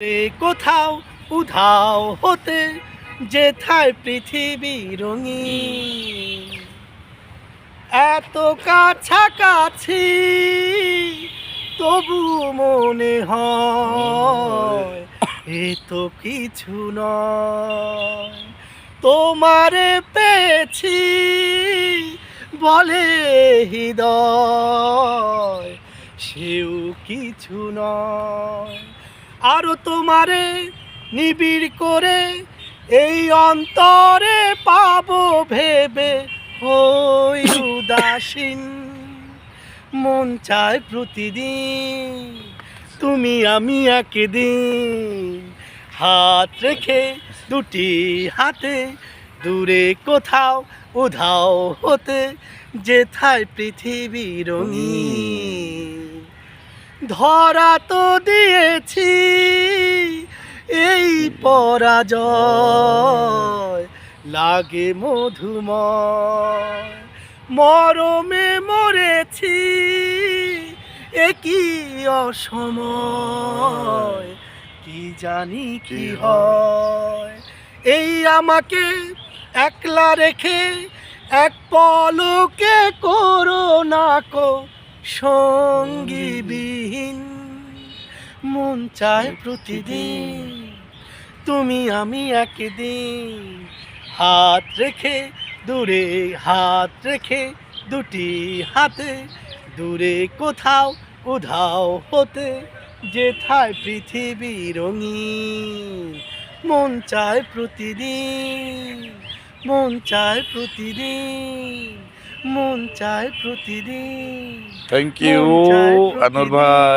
কোথাও উধাও হতে যেথায় পৃথিবী রঙিন, এত কাছাকাছি তবু মনে হয় এ তো কিছু নয়। তোমারে পেয়েছি বলে হৃদয়, সেও কিছু নয়। আরো তোমারে নিবিড় করে এই অন্তরে পাবো ভেবে ওই উদাসীন। মন চায় প্রতিদিন তুমি আমি একদিন হাত রেখে দুটি হাতে দূরে কোথাও উধাও হতে যেথায় পৃথিবী রঙিন। ধরা তো দিয়েছি এই পরাজয়, লাগে মধুময়। মরমে মরেছি একই অসময়, কি জানি কি হয়। এই আমাকে একলা রেখে এক পলকে করো না কো সঙ্গীবিহীন। মন চায় প্রতিদিন তুমি আমি একদিন হাত রেখে দূরে, হাত রেখে দুটি হাতে দূরে কোথাও উধাও হতে যেথায় পৃথিবী রঙিন। মন চায় প্রতিদিন, মন চায় প্রতিদিন, মন চায় প্রতিদিন। থ্যাংক ইউ আনোয়ার ভাই।